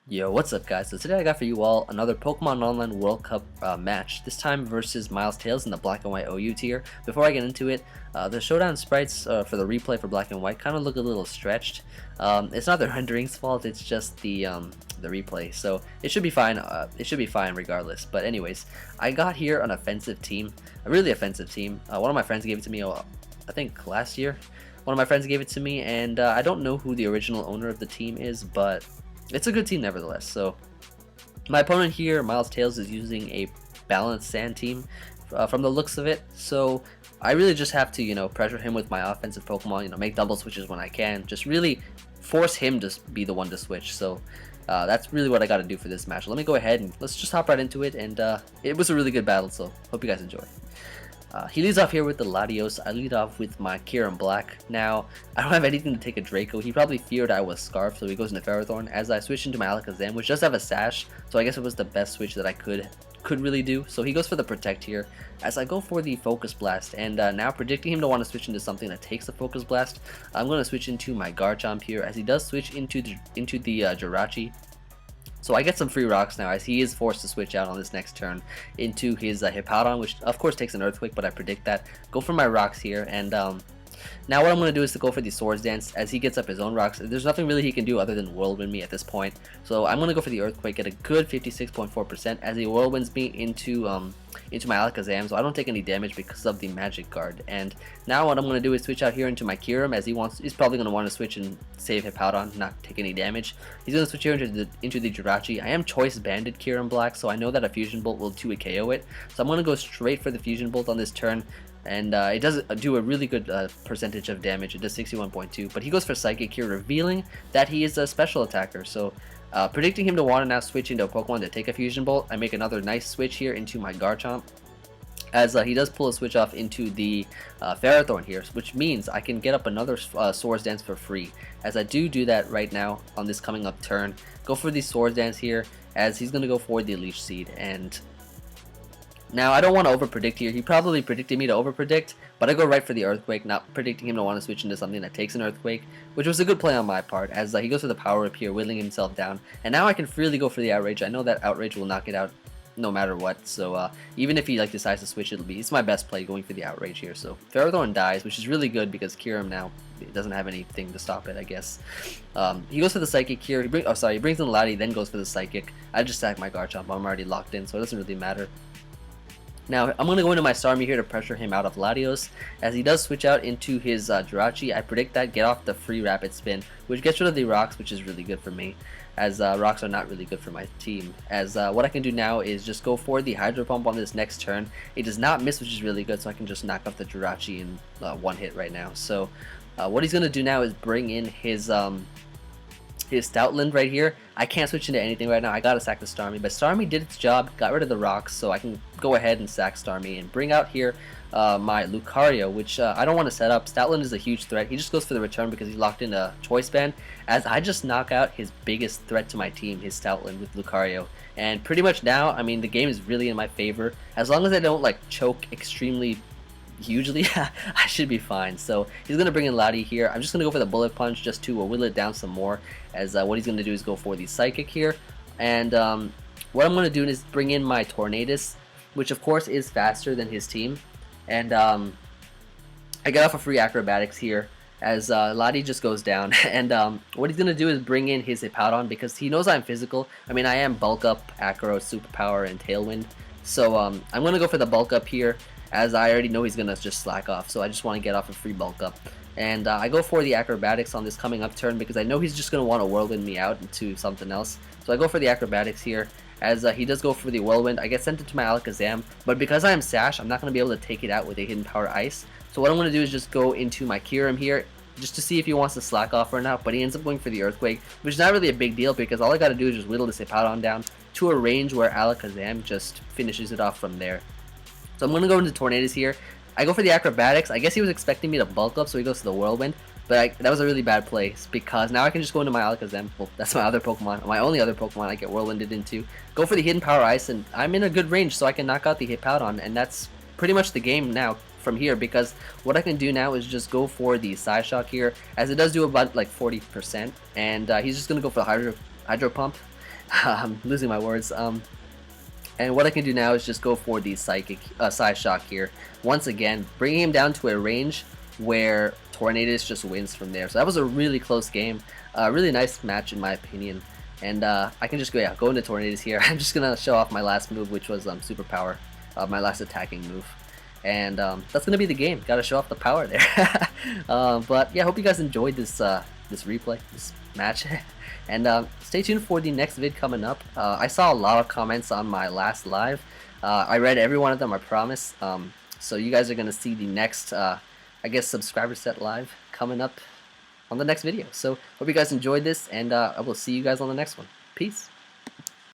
Yo, what's up guys? So today I got for you all another Pokemon Online World Cup match, this time versus Miles Tails in the Black and White OU tier. Before I get into it, the showdown sprites for the replay for Black and White kind of look a little stretched. It's not the rendering's fault, it's just the replay, so it should be fine. It should be fine regardless. But anyways, I got here an offensive team, a really offensive team. One of my friends gave it to me, I think last year. One of my friends gave it to me, and I don't know who the original owner of the team is, but it's a good team nevertheless. So my opponent here, Miles Tails, is using a balanced sand team from the looks of it. So I really just have to, pressure him with my offensive Pokemon, make double switches when I can. Just really force him to be the one to switch. So that's really what I got to do for this match. Let me go ahead and let's just hop right into it. And it was a really good battle, so hope you guys enjoy. He leads off here with the Latios. I lead off with my Kyurem Black. Now, I don't have anything to take a Draco. He probably feared I was Scarf, so he goes into Ferrothorn. As I switch into my Alakazam, which does have a Sash, so I guess it was the best switch that I could really do. So he goes for the Protect here, as I go for the Focus Blast. And now predicting him to want to switch into something that takes the Focus Blast, I'm going to switch into my Garchomp here, as he does switch into the Jirachi. So I get some free rocks now, as he is forced to switch out on this next turn into his Hippowdon, which of course takes an Earthquake, but I predict that. Go for my rocks here, and now what I'm going to do is to go for the Swords Dance, as he gets up his own rocks. There's nothing really he can do other than Whirlwind me at this point. So I'm going to go for the Earthquake at a good 56.4%, as he Whirlwinds me into my Alakazam, so I don't take any damage because of the Magic Guard. And now what I'm going to do is switch out here into my Kyurem, as he's probably going to want to switch and save Hippowdon, not take any damage. He's going to switch here into the Jirachi. I am Choice Banded Kyurem Black, so I know that a Fusion Bolt will 2-hit KO it. So I'm going to go straight for the Fusion Bolt on this turn. And it does do a really good percentage of damage. It does 61.2, but he goes for Psychic here, revealing that he is a special attacker. So predicting him to want to now switch into a Pokemon to take a Fusion Bolt, I make another nice switch here into my Garchomp, as he does pull a switch off into the Ferrothorn here, which means I can get up another Swords Dance for free, as I do that right now on this coming up turn. Go for the Swords Dance here, as he's going to go for the Leech Seed. And now, I don't want to over-predict here. He probably predicted me to over-predict, but I go right for the Earthquake, not predicting him to want to switch into something that takes an Earthquake, which was a good play on my part, as he goes for the Power Up here, whittling himself down. And now I can freely go for the Outrage. I know that Outrage will knock it out no matter what, so even if he decides to switch, it's my best play going for the Outrage here. So Ferrothorn dies, which is really good because Kyurem now doesn't have anything to stop it, I guess. He goes for the Psychic here. He brings in the Lati, then goes for the Psychic. I just sack my Garchomp. I'm already locked in, so it doesn't really matter. Now, I'm going to go into my Starmie here to pressure him out of Latios. As he does switch out into his Jirachi, I predict that, get off the free Rapid Spin, which gets rid of the rocks, which is really good for me, as rocks are not really good for my team. As what I can do now is just go for the Hydro Pump on this next turn. It does not miss, which is really good, so I can just knock off the Jirachi in one hit right now. So what he's going to do now is bring in his Stoutland right here. I can't switch into anything right now. I gotta sack the Starmie, but Starmie did its job, got rid of the rocks, so I can go ahead and sack Starmie and bring out here my Lucario, which I don't want to set up. Stoutland is a huge threat. He just goes for the return because he's locked in a Choice Band, as I just knock out his biggest threat to my team, his Stoutland with Lucario. And pretty much now, I mean, the game is really in my favor. As long as I don't choke extremely hugely, I should be fine. So he's going to bring in Lati here. I'm just going to go for the Bullet Punch just to whittle it down some more, as what he's going to do is go for the Psychic here. And what I'm going to do is bring in my Tornadus, which of course is faster than his team. And I get off a free Acrobatics here, as Lati just goes down. And what he's going to do is bring in his Hippowdon, because he knows I'm physical. I mean, I am Bulk Up, Acro, Superpower, and Tailwind. So I'm going to go for the Bulk Up here, as I already know he's going to just slack off, so I just want to get off a free Bulk Up. And I go for the Acrobatics on this coming up turn, because I know he's just going to want to Whirlwind me out into something else. So I go for the Acrobatics here, as he does go for the Whirlwind. I get sent into my Alakazam, but because I am Sash, I'm not going to be able to take it out with a Hidden Power Ice. So what I'm going to do is just go into my Kyurem here, just to see if he wants to slack off or not, but he ends up going for the Earthquake, which is not really a big deal, because all I got to do is just whittle this Hippowdon down to a range where Alakazam just finishes it off from there. So I'm going to go into Tornadus here. I go for the Acrobatics. I guess he was expecting me to Bulk Up, so he goes to the Whirlwind. But that was a really bad play, because now I can just go into my Alakazam. Well, that's my other Pokemon. My only other Pokemon I get Whirlwinded into. Go for the Hidden Power Ice, and I'm in a good range, so I can knock out the Hippowdon. And that's pretty much the game now from here, because what I can do now is just go for the Psyshock here, as it does do about 40%. And he's just going to go for the Hydro Pump. I'm losing my words. And what I can do now is just go for the side shock here. Once again, bringing him down to a range where Tornadus just wins from there. So that was a really close game. Really nice match in my opinion. And I can just go into Tornadus here. I'm just gonna show off my last move, which was Super Power, my last attacking move. And that's gonna be the game. Gotta show off the power there. But yeah, I hope you guys enjoyed this this replay, this match. And stay tuned for the next vid coming up. I saw a lot of comments on my last live. I read every one of them, I promise. So you guys are gonna see the next, I guess, subscriber set live coming up on the next video. So hope you guys enjoyed this, and I will see you guys on the next one. Peace.